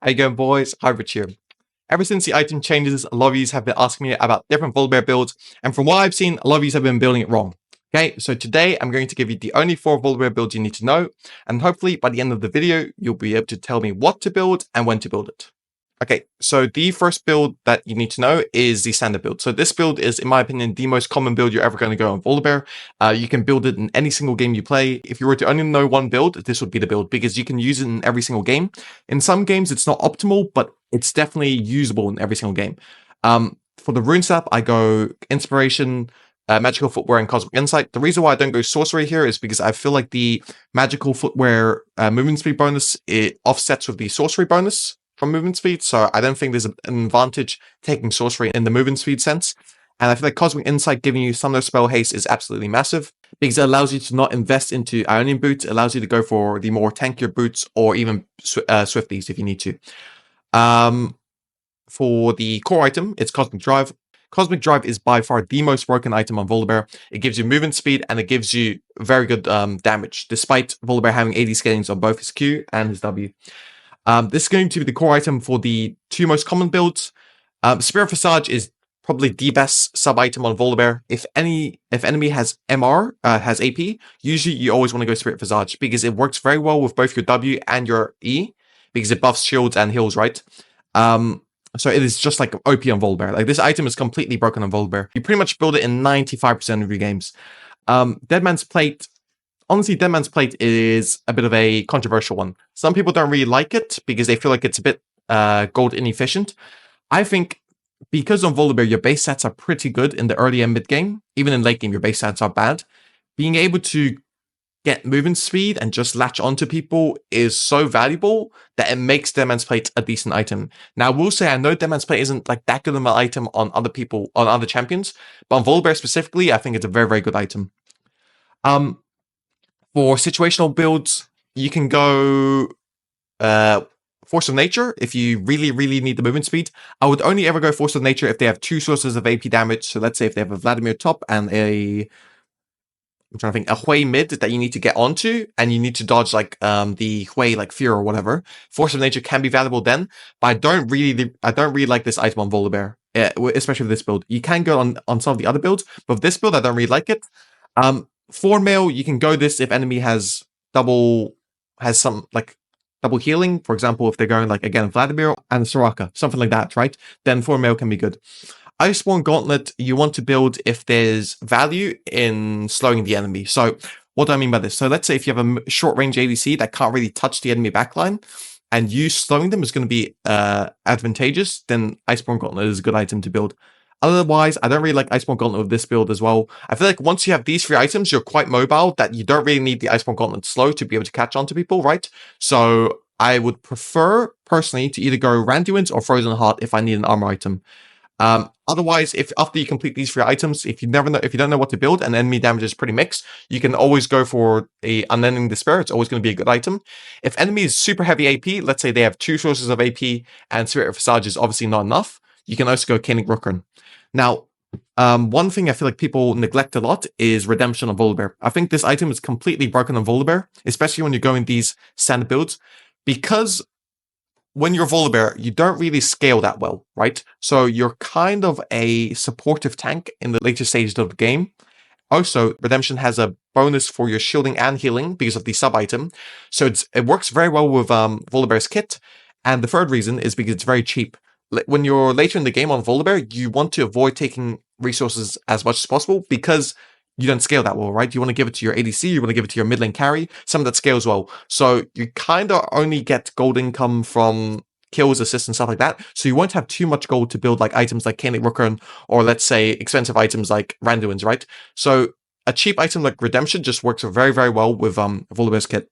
How you going, boys? Hi, Rich here. Ever since the item changes, a lot of you have been asking me about different Volibear builds, and from what I've seen, a lot of you have been building it wrong. Okay, so today I'm going to give you the only 4 Volibear builds you need to know, and hopefully by the end of the video, you'll be able to tell me what to build and when to build it. Okay, so the first build that you need to know is the standard build. So this build is, in my opinion, the most common build you're ever going to go on Volibear. You can build it in any single game you play. If you were to only know one build, this would be the build because you can use it in every single game. In some games, it's not optimal, but it's definitely usable in every single game. For the rune setup, I go Inspiration, Magical Footwear, and Cosmic Insight. The reason why I don't go Sorcery here is because I feel like the Magical Footwear movement speed bonus, it offsets with the Sorcery bonus from movement speed, so I don't think there's an advantage taking Sorcery in the movement speed sense. And I feel like Cosmic Insight giving you Summoner Spell Haste is absolutely massive, because it allows you to not invest into Ionian Boots, it allows you to go for the more tankier boots, or even Swifties if you need to. For the core item, it's Cosmic Drive. Cosmic Drive is by far the most broken item on Volibear. It gives you movement speed, and it gives you very good damage, despite Volibear having 80 scalings on both his Q and his W. This is going to be the core item for the 2 most common builds. Spirit Visage is probably the best sub-item on Volibear. If enemy has MR, has AP, usually you always want to go Spirit Visage because it works very well with both your W and your E, because it buffs shields and heals, right? So it is just like OP on Volibear. Like, this item is completely broken on Volibear. You pretty much build it in 95% of your games. Deadman's Plate. Honestly, Deadman's Plate is a bit of a controversial one. Some people don't really like it because they feel like it's a bit gold inefficient. I think because on Volibear, your base stats are pretty good in the early and mid game. Even in late game, your base stats are bad. Being able to get movement speed and just latch onto people is so valuable that it makes Deadman's Plate a decent item. Now, I will say, I know Deadman's Plate isn't like that good of an item on other people, on other champions, but on Volibear specifically, I think it's a very, very good item. For situational builds, you can go Force of Nature if you really, really need the movement speed. I would only ever go Force of Nature if they have 2 sources of AP damage. So let's say if they have a Vladimir top and I'm trying to think, a Hui mid that you need to get onto, and you need to dodge like the Hui like Fear or whatever. Force of Nature can be valuable then, but I don't really like this item on Volibear, especially with this build. You can go on some of the other builds, but with this build, I don't really like it. For mail, you can go this if enemy has some like double healing. For example, if they're going like, again, Vladimir and Soraka, something like that, right? Then 4 mail can be good. Iceborne Gauntlet, you want to build if there's value in slowing the enemy. So what do I mean by this? So let's say if you have a short range ADC that can't really touch the enemy backline, and you slowing them is going to be advantageous, then Iceborne Gauntlet is a good item to build. Otherwise, I don't really like Iceborne Gauntlet with this build as well. I feel like once you have these 3 items, you're quite mobile, that you don't really need the Iceborne Gauntlet slow to be able to catch on to people, right? So I would prefer, personally, to either go Randuin's or Frozen Heart if I need an armor item. Otherwise, if after you complete these 3 items, if you don't know what to build and enemy damage is pretty mixed, you can always go for a Unending Despair. It's always going to be a good item. If enemy is super heavy AP, let's say they have 2 sources of AP and Spirit Visage is obviously not enough, you can also go Koenig Rukern. Now, one thing I feel like people neglect a lot is Redemption on Volibear. I think this item is completely broken on Volibear, especially when you're going these standard builds, because when you're Volibear, you don't really scale that well, right? So you're kind of a supportive tank in the later stages of the game. Also, Redemption has a bonus for your shielding and healing because of the sub-item. So it works very well with Volibear's kit. And the third reason is because it's very cheap. When you're later in the game on Volibear, you want to avoid taking resources as much as possible because you don't scale that well, right? You want to give it to your ADC, you want to give it to your mid lane carry, something that scales well. So you kind of only get gold income from kills, assists, and stuff like that. So you won't have too much gold to build like items like Koenig Rukern, or let's say expensive items like Randuin's, right? So a cheap item like Redemption just works very, very well with Volibear's kit.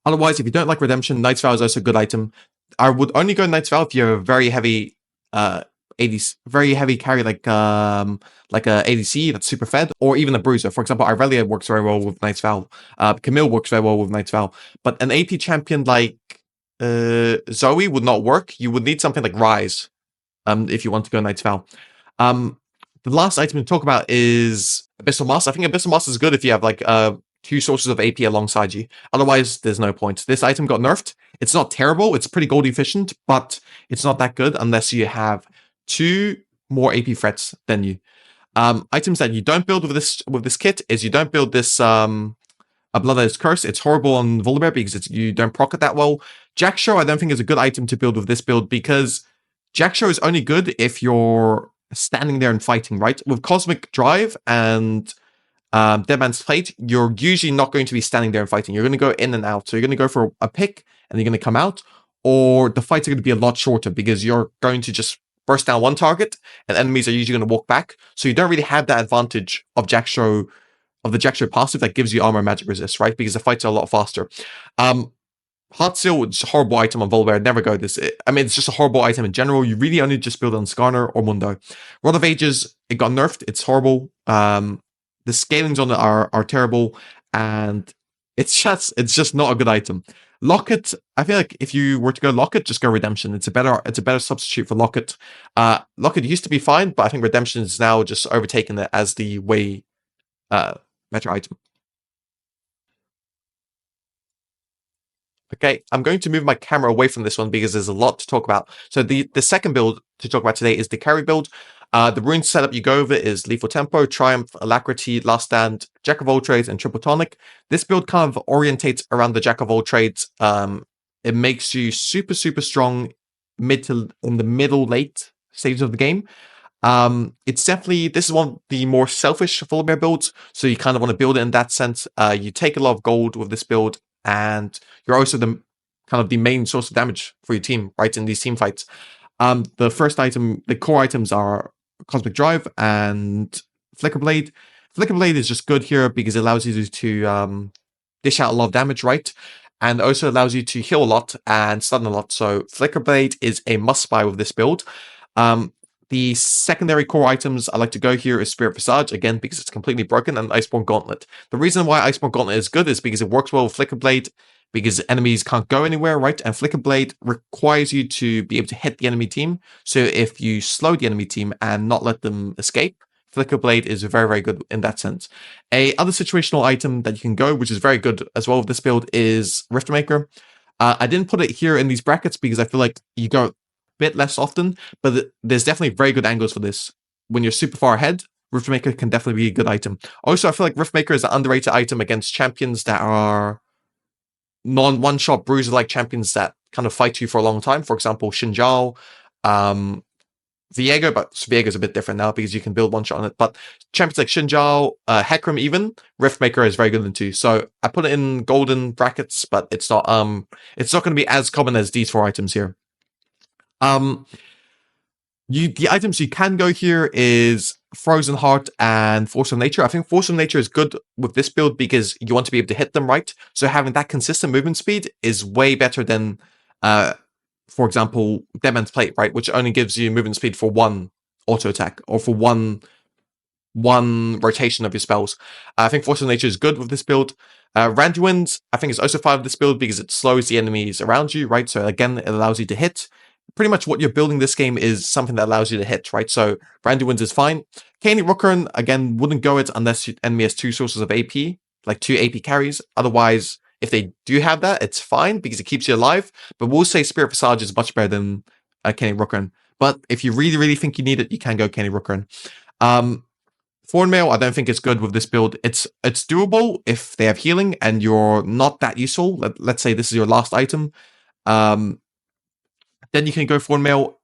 Otherwise, if you don't like Redemption, Knight's Vow is also a good item. I would only go Knight's Vow if you have a very heavy carry like a ADC that's super fed, or even a bruiser. For example, Irelia works very well with Knight's Vow. Camille works very well with Knight's Vow. But an AP champion like Zoe would not work. You would need something like Rise if you want to go Knight's Vow. The last item to talk about is Abyssal Moss. I think Abyssal Moss is good if you have like two sources of AP alongside you. Otherwise, there's no point. This item got nerfed. It's not terrible. It's pretty gold efficient, but it's not that good unless you have two more AP threats than you. Items that you don't build with this kit is you don't build this a Bloodletter's Curse. It's horrible on Volibear because you don't proc it that well. Jackshow I don't think is a good item to build with this build because Jackshow is only good if you're standing there and fighting, right? With Cosmic Drive and Dead Man's Plate, you're usually not going to be standing there and fighting. You're going to go in and out. So you're going to go for a pick and you're going to come out, or the fights are going to be a lot shorter because you're going to just burst down one target and enemies are usually going to walk back. So you don't really have that advantage of Jackshow, of the Jackshow passive that gives you armor and magic resist, right? Because the fights are a lot faster. Heart Seal is a horrible item on Volibear. I'd never go this. I mean, it's just a horrible item in general. You really only just build on Skarner or Mundo. Rod of Ages, it got nerfed. It's horrible. The scalings on it are terrible, and it's just not a good item. Locket, I feel like if you were to go Locket, just go Redemption. It's a better substitute for Locket. Locket used to be fine, but I think Redemption is now just overtaken it as the way better item. Okay, I'm going to move my camera away from this one because there's a lot to talk about. So the second build to talk about today is the CARRU build. The rune setup you go over is Lethal Tempo, Triumph, Alacrity, Last Stand, Jack of all trades, and Triple Tonic. This build kind of orientates around the Jack of all trades. It makes you super strong in the middle late stages of the game. It's definitely, this is one of the more selfish Volibear builds, so you kind of want to build it in that sense. You take a lot of gold with this build, and you're also the main source of damage for your team, right, in these team fights. The first item, the core items are Cosmic Drive and Flickerblade. Flickerblade is just good here because it allows you to dish out a lot of damage, right? And also allows you to heal a lot and stun a lot. So Flickerblade is a must-buy with this build. The secondary core items I like to go here is Spirit Visage, again, because it's completely broken, and Iceborne Gauntlet. The reason why Iceborne Gauntlet is good is because it works well with Flickerblade, because enemies can't go anywhere, right? And Flickerblade requires you to be able to hit the enemy team. So if you slow the enemy team and not let them escape, Flickerblade is very good in that sense. A other situational item that you can go, which is very good as well with this build, is Riftmaker. I didn't put it here in these brackets because I feel like you go bit less often, but there's definitely very good angles for this. When you're super far ahead, Riftmaker can definitely be a good item. Also, I feel like Riftmaker is an underrated item against champions that are non-one-shot bruiser like champions that kind of fight you for a long time. For example, Xinjiao, Viego, but Viego is a bit different now because you can build one shot on it. But champions like Xinjiao, Hecarim even, Riftmaker is very good in too. So I put it in golden brackets, but it's not going to be as common as these four items here. The items you can go here is Frozen Heart and Force of Nature. I think Force of Nature is good with this build because you want to be able to hit them, right? So having that consistent movement speed is way better than, for example, Dead Man's Plate, right? Which only gives you movement speed for one auto attack or for one rotation of your spells. I think Force of Nature is good with this build. Randuin's, I think, is also fine with this build because it slows the enemies around you, right? So again, it allows you to hit. Pretty much what you're building this game is something that allows you to hit, right? So Randuin's is fine. Caney Rookern, again, wouldn't go it unless your enemy has two sources of AP, like two AP carries. Otherwise, if they do have that, it's fine because it keeps you alive. But we'll say Spirit Visage is much better than Caney Rookern. But if you really think you need it, you can go Caney Rookern. Thornmail, I don't think it's good with this build. It's doable if they have healing and you're not that useful. Let's say this is your last item. Then you can go Thornmail.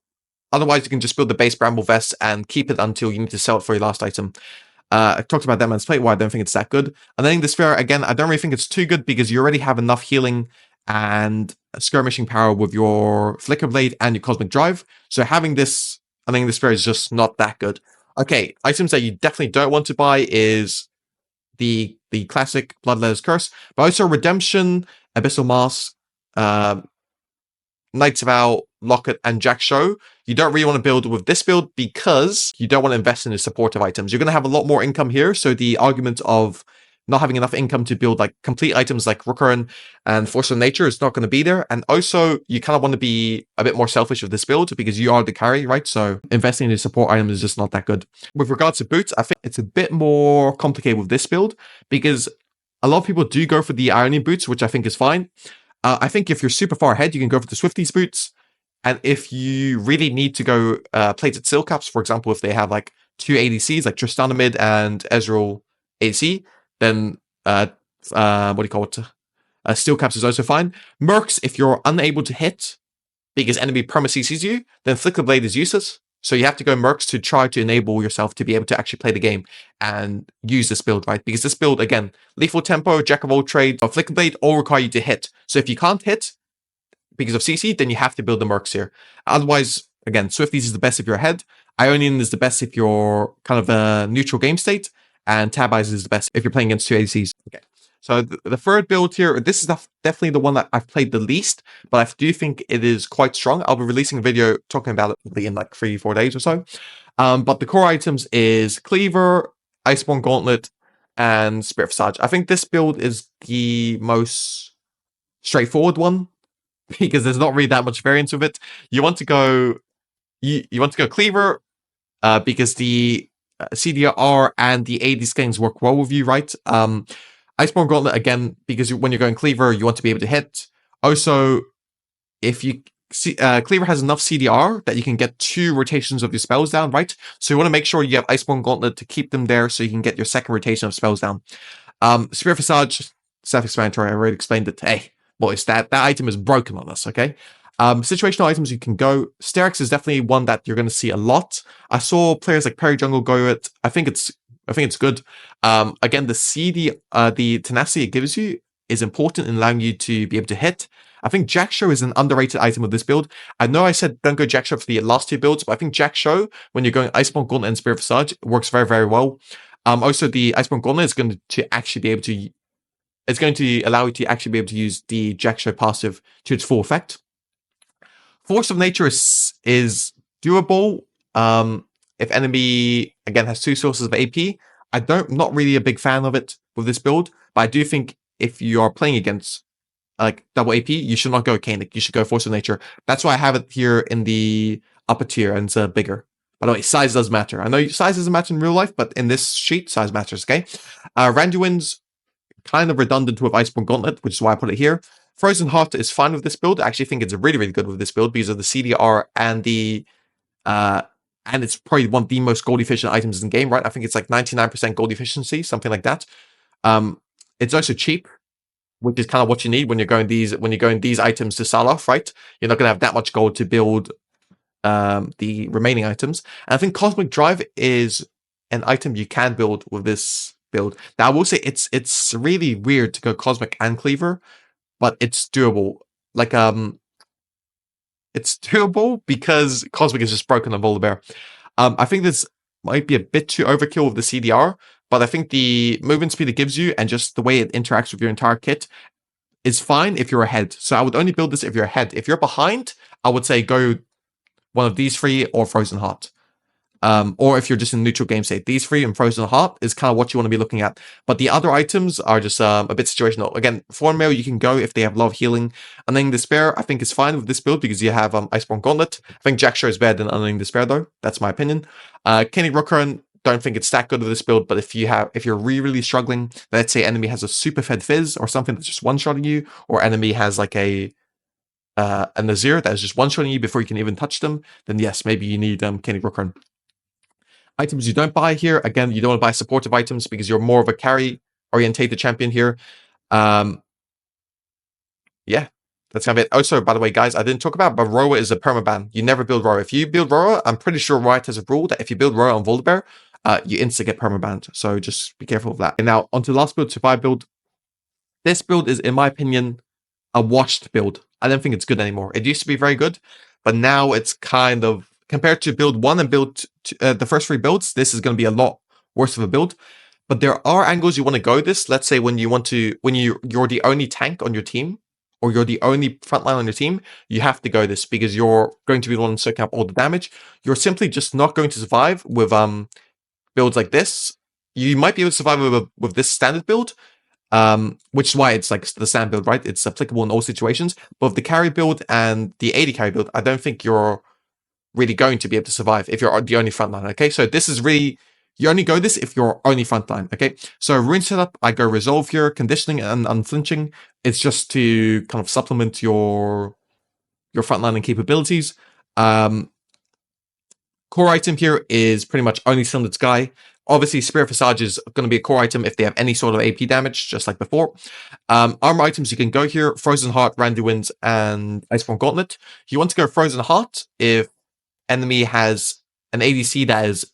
Otherwise, you can just build the base Bramble Vest and keep it until you need to sell it for your last item. I talked about Dead Man's Plate, why I don't think it's that good. And then the Sphere, again, I don't really think it's too good because you already have enough healing and skirmishing power with your Flickerblade and your Cosmic Drive. So having this, I think the Sphere is just not that good. Okay, items that you definitely don't want to buy is the classic Bloodletter's Curse, but also Redemption, Abyssal Mask, Knight's Vow, Locket, and Jackshow. You don't really want to build with this build because you don't want to invest in the supportive items. You're going to have a lot more income here, so the argument of not having enough income to build like complete items like Rookern and Force of Nature is not going to be there. And also, you kind of want to be a bit more selfish with this build because you are the carry, right? So investing in the support items is just not that good. With regards to boots, I think it's a bit more complicated with this build because A lot of people do go for the Ionian boots, which I think is fine. I think if you're super far ahead, you can go for the Swifties boots. And if you really need to go plated seal caps, for example, if they have like 2 ADCs, like Tristanamid and Ezreal ADC, then what do you call it? Steel caps is also fine. Mercs, if you're unable to hit because enemy perma CCs you, then Flickerblade is useless. So you have to go Mercs to try to enable yourself to be able to actually play the game and use this build, right? Because this build, again, lethal tempo, jack of all trades, or Flickerblade all require you to hit. So if you can't hit because of CC, then you have to build the Mercs here. Otherwise, again, Swifties is the best if you're ahead. Ionian is the best if you're kind of a neutral game state. And Tab Eyes is the best if you're playing against 2 ADCs. Okay. So the third build here, this is definitely the one that I've played the least, but I do think it is quite strong. I'll be releasing a video talking about it in like 3-4 days or so. But the core items is Cleaver, Iceborne Gauntlet, and Spirit Visage. I think this build is the most straightforward one because there's not really that much variance with it. You want to go, you want to go Cleaver because the CDR and the AD skins work well with you, right? Iceborne Gauntlet, again, because when you're going Cleaver, you want to be able to hit. Also, if you see, Cleaver has enough CDR that you can get 2 rotations of your spells down, right? So you want to make sure you have Iceborne Gauntlet to keep them there so you can get your second rotation of spells down. Spirit Visage, self-explanatory, I already explained it. Hey, boys, that item is broken on us, okay? Situational items you can go. Sterak's is definitely one that you're going to see a lot. I saw players like PerryJG go it. I think it's good. Again, the tenacity it gives you is important in allowing you to be able to hit. I think Jack Show is an underrated item of this build. I know I said don't go Jack Show for the last 2 builds, but I think Jack Show, when you're going Iceborne Gauntlet and Spirit Visage, works very, very well. Also, the Iceborne Gauntlet is going to actually be able to, it's going to allow you to actually be able to use the Jack Show passive to its full effect. Force of Nature is doable. If enemy, again, has 2 sources of AP, not really a big fan of it with this build, but I do think if you are playing against like double AP, you should not go Koenig. You should go Force of Nature. That's why I have it here in the upper tier and it's bigger. By the way, size does matter. I know size doesn't matter in real life, but in this sheet, size matters, okay? Randuin's kind of redundant with Iceborne Gauntlet, which is why I put it here. Frozen Heart is fine with this build. I actually think it's really, really good with this build because of the CDR and the and it's probably one of the most gold efficient items in the game, right? I think it's like 99% gold efficiency, something like that. It's also cheap, which is kind of what you need when you're going these items to sell off, right? You're not going to have that much gold to build the remaining items. And I think Cosmic Drive is an item you can build with this build. Now I will say it's really weird to go Cosmic and Cleaver, but it's doable. Like it's doable because Cosmic is just broken on Volibear. I think this might be a bit too overkill with the CDR, but I think the movement speed it gives you and just the way it interacts with your entire kit is fine if you're ahead. So I would only build this if you're ahead. If you're behind, I would say go one of these 3 or Frozen Heart. Or if you're just in neutral game state, these 3 and Frozen Heart is kind of what you want to be looking at. But the other items are just a bit situational. Again, Thornmail you can go if they have a lot of healing. Unending Despair I think is fine with this build because you have Iceborne Gauntlet. I think Jack Show is better than Unending Despair though. That's my opinion. Kenny Rookhorn, don't think it's that good with this build, but if you're really, really struggling, let's say enemy has a super fed fizz or something that's just one-shotting you, or enemy has like a Nazir that is just one-shotting you before you can even touch them, then yes, maybe you need Kenny Rookhorn. Items you don't buy here, again, you don't want to buy supportive items because you're more of a carry-orientated champion here. Yeah, that's kind of it. Also, by the way, guys, I didn't talk about, but Roa is a permaban. You never build Roa. If you build Roa, I'm pretty sure Riot has a rule that if you build Roa on Volibear, you instantly get permabanned. So just be careful of that. And now, onto the last build, Survive build. This build is, in my opinion, a washed build. I don't think it's good anymore. It used to be very good, but now it's kind of, compared to build 1 and build the first 3 builds, this is going to be a lot worse of a build. But there are angles you want to go this. Let's say when you're the only tank on your team, or you're the only frontline on your team, you have to go this because you're going to be the one soaking up all the damage. You're simply just not going to survive with builds like this. You might be able to survive with this standard build, which is why it's like the standard build, right? It's applicable in all situations. But with the carry build and the AD carry build, I don't think you're really going to be able to survive if you're the only frontline. Okay, so this is really You only go this if you're only frontline, okay? So rune setup, I go resolve here, conditioning and unflinching. It's just to kind of supplement your frontlining capabilities. Core item here is pretty much only Sundered Sky. Obviously, Spirit Visage is going to be a core item if they have any sort of AP damage, just like before. Armor items, you can go here, Frozen Heart, Randy Winds, and Iceborne Gauntlet. You want to go Frozen Heart if enemy has an ADC that is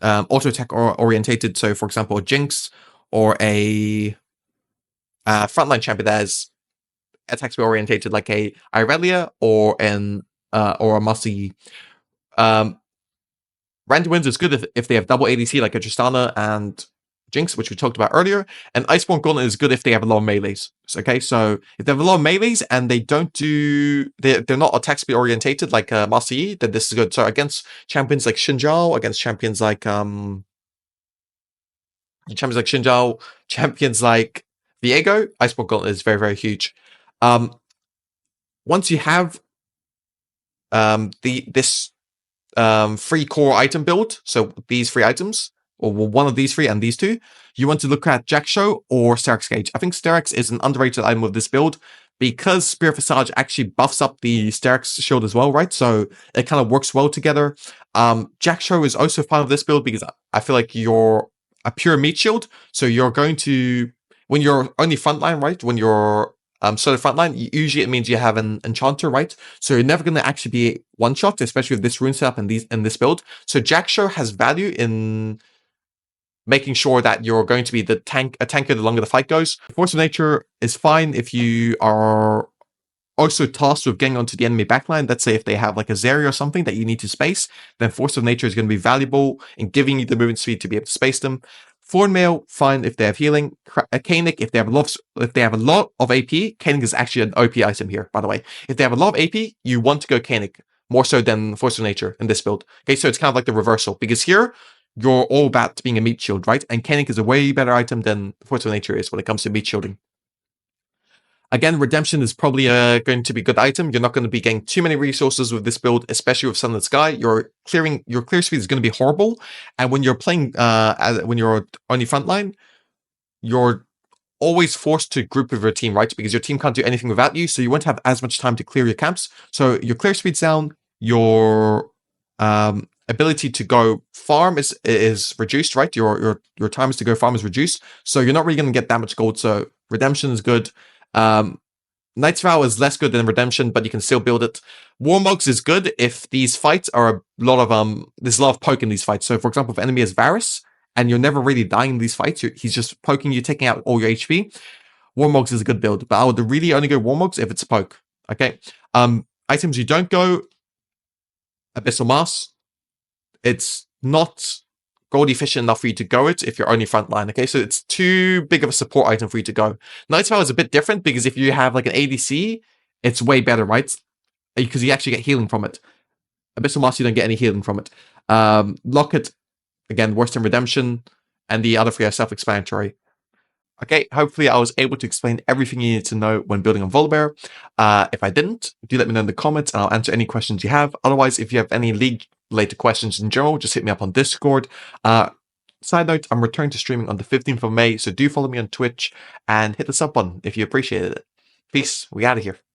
auto attack orientated. So, for example, a Jinx or a frontline champion that is attack speed orientated, like a Irelia or a Master Yi. Randy Winds is good if they have double ADC like a Tristana and Jinx, which we talked about earlier, and Iceborne Gauntlet is good if they have a lot of melees. Okay, so if they have a lot of melees and they don't do, they're not attack speed orientated like Master Yi, then this is good. So against champions like Xinjiao, against champions like champions like Viego, Iceborne Gauntlet is very, very huge. Once you have this free core item build, so these 3 items, or one of these 3 and these 2, you want to look at Jackshow or Sterak's Gauge. I think Sterak's is an underrated item with this build because Spirit Visage actually buffs up the Sterak's shield as well, right? So it kind of works well together. Jackshow is also fine with this build because I feel like you're a pure meat shield, so you're going to, when you're only frontline, right? When you're sort of frontline, usually it means you have an enchanter, right? So you're never going to actually be one shot, especially with this rune setup and this build. So Jackshow has value in making sure that you're going to be a tanker the longer the fight goes. Force of Nature is fine if you are also tasked with getting onto the enemy backline. Let's say if they have like a Zeri or something that you need to space, then Force of Nature is going to be valuable in giving you the movement speed to be able to space them. Thorn Mail, fine if they have healing. Koenig, if they have a lot of AP, Koenig is actually an OP item here, by the way. If they have a lot of AP, you want to go Koenig, more so than Force of Nature in this build. Okay, so it's kind of like the reversal, because here, you're all about being a meat shield, right? And Koenig is a way better item than Force of Nature is when it comes to meat shielding. Again, Redemption is probably going to be a good item. You're not going to be getting too many resources with this build, especially with Sundered Sky. Your clear speed is going to be horrible. And when you're playing, when you're only frontline, you're always forced to group with your team, right? Because your team can't do anything without you, so you won't have as much time to clear your camps. So your clear speed's down, your ability to go farm is reduced, right? Your times to go farm is reduced. So you're not really going to get that much gold. So Redemption is good. Knight's Vow is less good than Redemption, but you can still build it. Warmogs is good if these fights are a lot of there's a lot of poke in these fights. So for example, if enemy is Varus and you're never really dying in these fights, he's just poking you, taking out all your HP. Warmogs is a good build, but I would really only go Warmogs if it's poke. Okay. Items you don't go, Abyssal Mass. It's not gold efficient enough for you to go it if you're only frontline, okay? So it's too big of a support item for you to go. Knight's Vow is a bit different because if you have like an ADC, it's way better, right? Because you actually get healing from it. Abyssal Mass, you don't get any healing from it. Locket, again, worse than Redemption, and the other 3 are self-explanatory. Okay, hopefully I was able to explain everything you need to know when building on Volibear. If I didn't, do let me know in the comments and I'll answer any questions you have. Otherwise, if you have any League-related questions in general, just hit me up on Discord. Side note, I'm returning to streaming on the 15th of May, so do follow me on Twitch and hit the sub button if you appreciated it. Peace, we out of here.